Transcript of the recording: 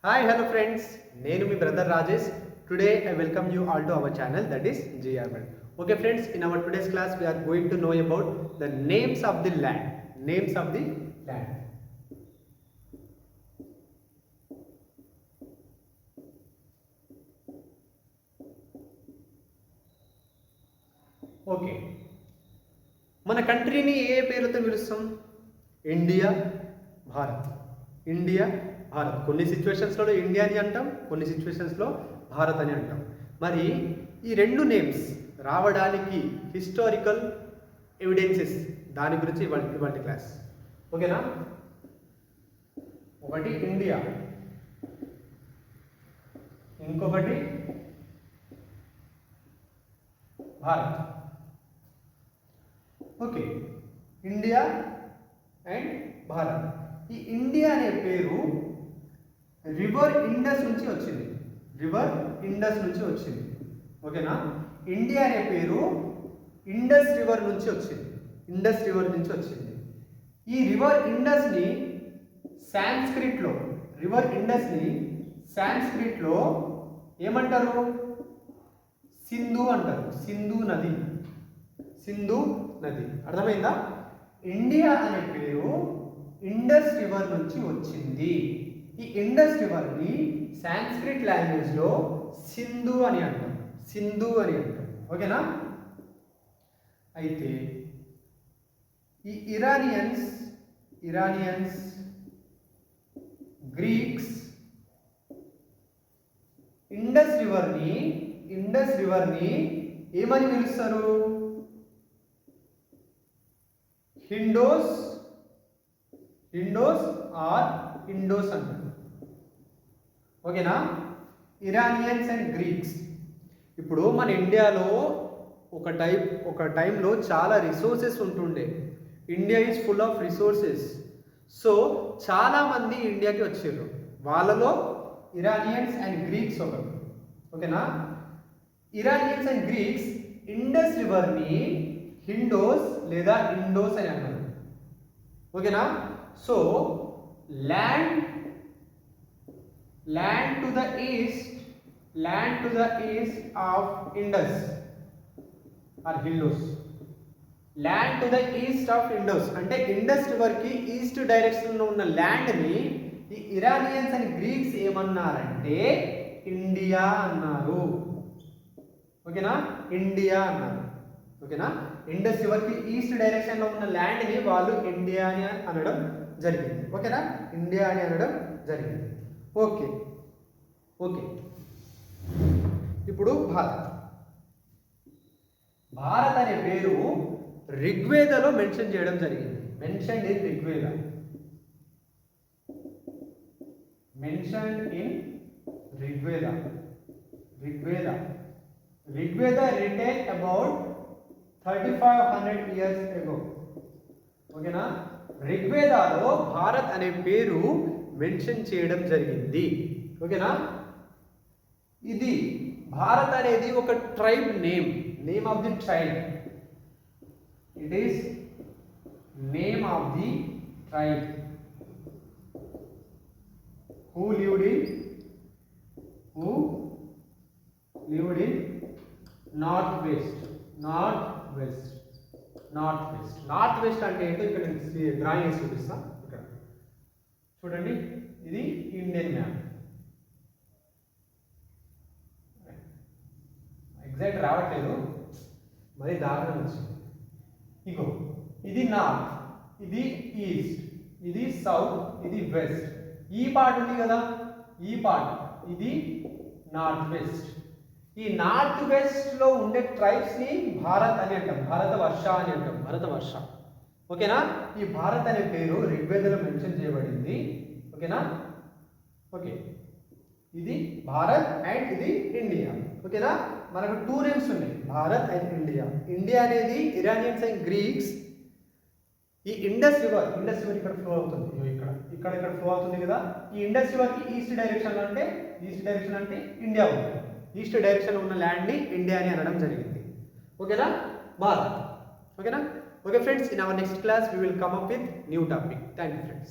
Hi, hello friends. Nenu mi brother Rajesh. Today I welcome you all to our channel, that is GR1. Okay friends, in our today's class we are going to know about the names of the land. Names of the land. Okay, మన కంట్రీని ఏ పేరుతో పిలుస్తాం? India, Bharat. India, Bharat. కొన్ని సిచ్యువేషన్స్లో India అని అంటాం, కొన్ని సిచ్యువేషన్స్లో భారత్ అని అంటాం. మరి ఈ రెండు నేమ్స్ రావడానికి హిస్టారికల్ ఎవిడెన్సెస్, దాని గురించి ఇవాళ క్లాస్. ఓకేనా? ఒకటి ఇండియా, ఇంకొకటి Bharat. Okay, India and Bharat. ఈ ఇండియా అనే పేరు రివర్ ఇండస్ నుంచి వచ్చింది. రివర్ ఇండస్ నుంచి వచ్చింది. ఓకేనా? ఇండియా అనే పేరు ఇండస్ రివర్ నుంచి వచ్చింది. ఇండస్ రివర్ నుంచి వచ్చింది. ఈ రివర్ ఇండస్ని సాంస్క్రిట్లో, రివర్ ఇండస్ని సాంస్క్రిట్లో ఏమంటారు? సింధు అంటారు. సింధు నది. సింధు నది. అర్థమైందా? ఇండియా అనే పేరు ఇండస్ రివర్ నుంచి వచ్చింది. ఈ ఇండస్ రివర్ని సాంస్క్రిట్ లాంగ్వేజ్లో సింధు అని అంటాం. సింధు అని అంటాం. ఓకేనా? అయితే ఈ ఇరానియన్స్ గ్రీక్స్ ఇండస్ రివర్ని ఏమని పిలుస్తారు? హిండోస్ ఆర్ ఇండోస్ అంటారు. ఓకేనా? Iranians and Greeks. ఇప్పుడు మన ఇండియాలో ఒక టైంలో చాలా రిసోర్సెస్ ఉంటుండే. India is full of resources. So చాలామంది ఇండియాకి వచ్చారు. వాళ్ళలో ఇరానియన్స్ అండ్ గ్రీక్స్ ఒకరు. ఓకేనా? ఇరానియన్స్ అండ్ గ్రీక్స్ ఇండస్ రివర్ని హిండోస్ లేదా ఇండోస్ అని అన్నారు. ఓకేనా? So land to the east of Indus or Hindos. Land to the east of Indos అంటే ఇండస్ రివర్కి ఈస్ట్ డైరెక్షన్లో ఉన్న ల్యాండ్ని ఈ ఇరానియన్స్ అండ్ గ్రీక్స్ ఏమన్నారంటే ఇండియా అన్నారు. ఓకేనా? ఇండియా అన్నారు. ఓకేనా? ఇండస్ రివర్కి ఈస్ట్ డైరెక్షన్లో ఉన్న ల్యాండ్ని వాళ్ళు ఇండియా అని అనడం జరిగింది. ఓకేనా? ఇండియా అని అనడం జరిగింది. ఓకే, ఇప్పుడు భారత్ అనే పేరు ఋగ్వేదలో మెన్షన్ చేయడం జరిగింది. Mention in Rigveda written about 3500 years ago. ఓకేనా? ఋగ్వేదాలో భారత్ అనే పేరు మెన్షన్ చేయడం జరిగింది. ఓకేనా? ఇది భారత్ అనేది ఒక tribe name of the tribe. It is name of the tribe who lived in northwest అంటే ఏంటో ఇక్కడ డ్రాయింగ్ వేసి చూపిస్తా. ఇక్కడ చూడండి, ఇది ఇండియన్ మ్యాప్. ఎగ్జాక్ట్ రావట్లేదు, మరి దారుణం వచ్చింది. ఇగో, ఇది నార్త్, ఇది ఈస్ట్, ఇది సౌత్, ఇది వెస్ట్. ఈ పార్ట్ ఉంది కదా, ఈ పార్ట్, ఇది నార్త్ వెస్ట్. ఈ నార్త్ వెస్ట్ లో ఉండే ట్రైబ్స్ ని భారత్ అని అంటాం. భారతవర్ష అని అంటాం. భారతవర్ష. ఓకేనా? ఈ భారత్ అనే పేరు ఋగ్వేదలో మెన్షన్ చేయబడింది. ఓకేనా? ఓకే, ఇది భారత్ అండ్ ఇది ఇండియా. ఓకేనా? మనకు టూ నేమ్స్ ఉన్నాయి, భారత్ అండ్ ఇండియా. ఇండియా అనేది ఇరానియన్స్ అండ్ గ్రీక్స్. ఈ ఇండస్ రివర్ ఇక్కడ ఫ్లో అవుతుంది. ఇక్కడ ఫ్లో అవుతుంది కదా. ఈ ఇండస్ రివర్కి ఈస్ట్ డైరెక్షన్ అంటే ఇండియా ఉంది. ఈస్ట్ డైరెక్షన్ ఉన్న ల్యాండ్ని ఇండియా అని అనడం జరిగింది. ఓకేనా? భారత్. ఓకేనా? Okay friends, in our next class we will come up with new topic. Thank you friends.